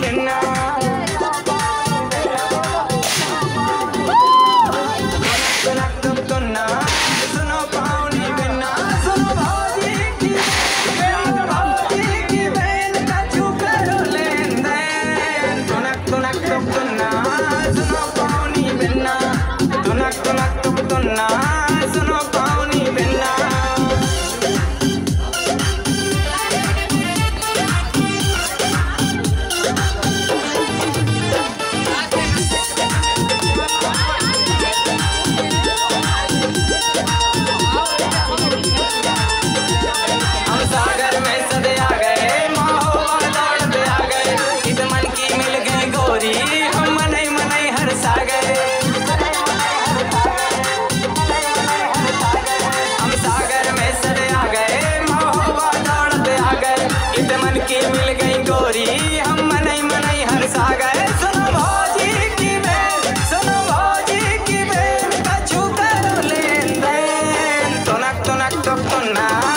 बिना तुना सुनो पानी बिना सुनो भौजी की बेल का चुकरो लेन देन तुनक तुना सुनो पानी बिना तुनक तुना सुनो पानी बिना मिल गई गोरी हम मनई मनई हरसा गए सुनो भौजी की बेल का छू कर लेन देन तुनक तुना